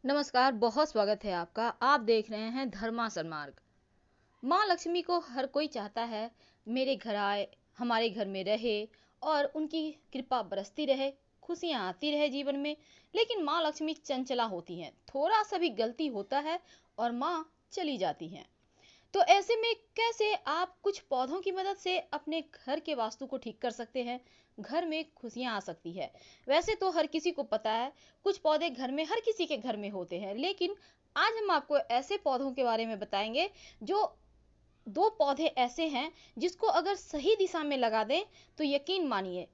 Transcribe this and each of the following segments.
नमस्कार, बहुत स्वागत है आपका। आप देख रहे हैं धर्मासन मार्ग। माँ लक्ष्मी को हर कोई चाहता है मेरे घर आए, हमारे घर में रहे और उनकी कृपा बरसती रहे, खुशियाँ आती रहे जीवन में। लेकिन माँ लक्ष्मी चंचला होती हैं, थोड़ा सा भी गलती होता है और माँ चली जाती हैं। तो ऐसे में कैसे आप कुछ पौधों की मदद से अपने घर के वास्तु को ठीक कर सकते हैं, घर में खुशियां आ सकती है। वैसे तो हर किसी को पता है कुछ पौधे घर में हर किसी के घर में होते हैं, लेकिन आज हम आपको ऐसे पौधों के बारे में बताएंगे जो दो पौधे ऐसे हैं जिसको अगर सही दिशा में लगा दें तो यकीन मानिए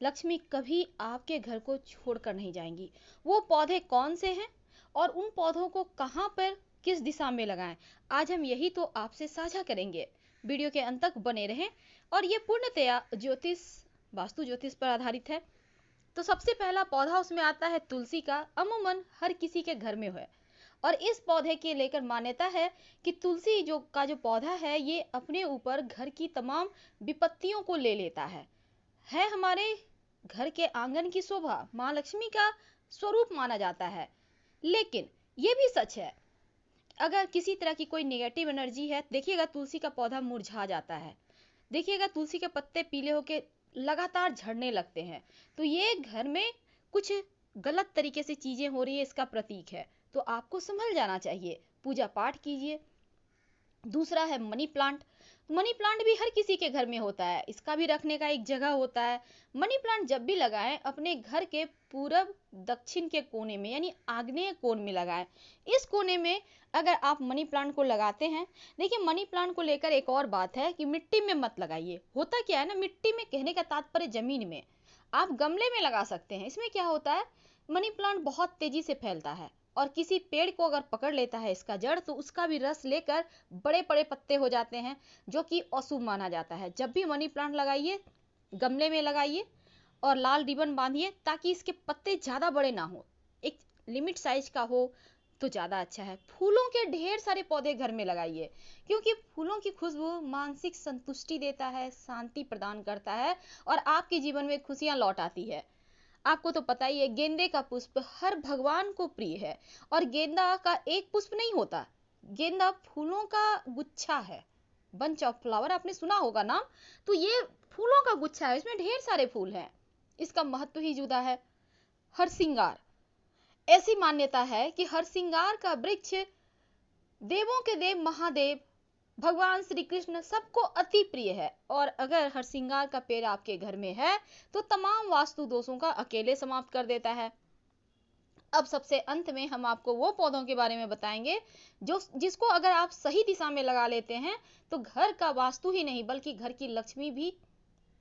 लक्ष्मी कभी आपके घर को छोड़कर नहीं जाएंगी। वो पौधे कौन से हैं और उन पौधों को कहाँ पर किस दिशा में लगाएं, आज हम यही तो आपसे साझा करेंगे। वीडियो के अंत तक बने रहें। और ये पूर्णतया वास्तु ज्योतिष पर आधारित है। तो सबसे पहला पौधा उसमें आता है तुलसी का। अमूमन हर किसी के घर में है और इस पौधे के लेकर मान्यता है कि तुलसी जो पौधा है ये अपने ऊपर घर की तमाम विपत्तियों को ले लेता है हमारे घर के आंगन की शोभा, माँ लक्ष्मी का स्वरूप माना जाता है। लेकिन ये भी सच है, अगर किसी तरह की कोई नेगेटिव एनर्जी है, देखिएगा तुलसी का पौधा मुरझा जाता है, देखिएगा तुलसी के पत्ते पीले होके लगातार झड़ने लगते हैं, तो ये घर में कुछ गलत तरीके से चीजें हो रही है, इसका प्रतीक है। तो आपको संभल जाना चाहिए, पूजा पाठ कीजिए। दूसरा है मनी प्लांट। मनी प्लांट भी हर किसी के घर में होता है, इसका भी रखने का एक जगह होता है। मनी प्लांट जब भी लगाएं अपने घर के पूरब दक्षिण के कोने में यानी आग्नेय कोण में लगाएं। इस कोने में अगर आप मनी प्लांट को लगाते हैं, देखिए मनी प्लांट को लेकर एक और बात है कि मिट्टी में मत लगाइए। होता क्या है ना, मिट्टी में कहने का तात्पर्य जमीन में, आप गमले में लगा सकते हैं। इसमें क्या होता है, मनी प्लांट बहुत तेजी से फैलता है और किसी पेड़ को अगर पकड़ लेता है इसका जड़, तो उसका भी रस लेकर बड़े बड़े पत्ते हो जाते हैं, जो कि अशुभ माना जाता है। जब भी मनी प्लांट लगाइए गमले में लगाइए और लाल रिबन बांधिए ताकि इसके पत्ते ज्यादा बड़े ना हो, एक लिमिट साइज का हो तो ज्यादा अच्छा है। फूलों के ढेर सारे पौधे घर में लगाइए, क्योंकि फूलों की खुशबू मानसिक संतुष्टि देता है, शांति प्रदान करता है और आपके जीवन में खुशियां लौट आती है। आपको तो पता ही है गेंदे का पुष्प हर भगवान को प्रिय है और गेंदा का एक पुष्प नहीं होता, गेंदा फूलों का गुच्छा है। बंच ऑफ फ्लावर आपने सुना होगा नाम। तो ये फूलों का गुच्छा है, इसमें ढेर सारे फूल हैं, इसका महत्व ही जुदा है। हरसिंगार, ऐसी मान्यता है कि हरसिंगार का वृक्ष देवों के देव महादेव भगवान श्री कृष्ण सबको अति प्रिय है और अगर हरसिंगार का पेड़ आपके घर में है तो तमाम वास्तु दोषों का अकेले समाप्त कर देता है। अब सबसे अंत में हम आपको वो पौधों के बारे में बताएंगे जिसको अगर आप सही दिशा में लगा लेते हैं तो घर का वास्तु ही नहीं बल्कि घर की लक्ष्मी भी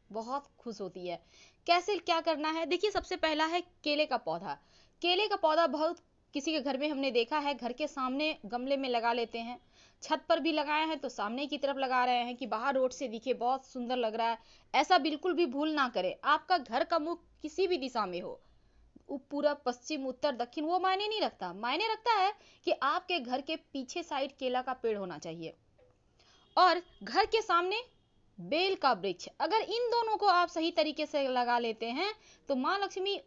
बहुत खुश होती है। कैसे क्या करना है, देखिए सबसे पहला है केले का पौधा। केले का पौधा बहुत किसी के घर में हमने देखा है, घर के सामने गमले में लगा लेते हैं, छत पर भी लगाए हैं तो सामने की तरफ लगा रहे हैं कि बाहर रोड से दिखे, बहुत सुंदर लग रहा है। ऐसा बिल्कुल भी भूल ना करें, आपका घर का मुख किसी भी दिशा में हो, पूरब पश्चिम उत्तर दक्षिण, वो मायने नहीं रखता। मायने रखता है कि आपके घर के पीछे साइड केला का पेड़ होना चाहिए और घर के सामने बेल का वृक्ष। अगर इन दोनों को आप सही तरीके से लगा लेते हैं तो माँ लक्ष्मी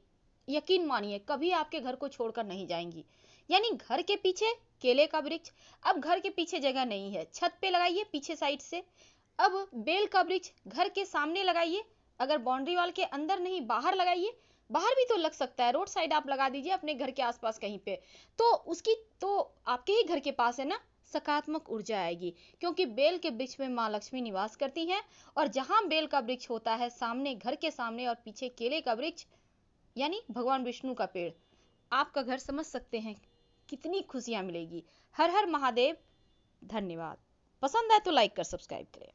यकीन मानिए कभी आपके घर को छोड़कर नहीं जाएंगी। यानी घर के पीछे केले का वृक्ष। अब घर के पीछे जगह नहीं है, छत पे लगाइए पीछे साइड से। अब बेल का वृक्ष घर के सामने लगाइए, अगर बाउंड्री वाल के अंदर नहीं बाहर लगाइए, बाहर भी तो लग सकता है, रोड साइड आप लगा दीजिए अपने घर के आसपास कहीं पे, तो उसकी तो आपके ही घर के पास है ना, सकारात्मक ऊर्जा आएगी। क्योंकि बेल के वृक्ष में माँ लक्ष्मी निवास करती हैं और जहां बेल का वृक्ष होता है सामने, घर के सामने और पीछे केले का वृक्ष यानी भगवान विष्णु का पेड़, आपका घर समझ सकते हैं कितनी खुशियां मिलेगी। हर हर महादेव। धन्यवाद। पसंद आए तो लाइक कर सब्सक्राइब करें।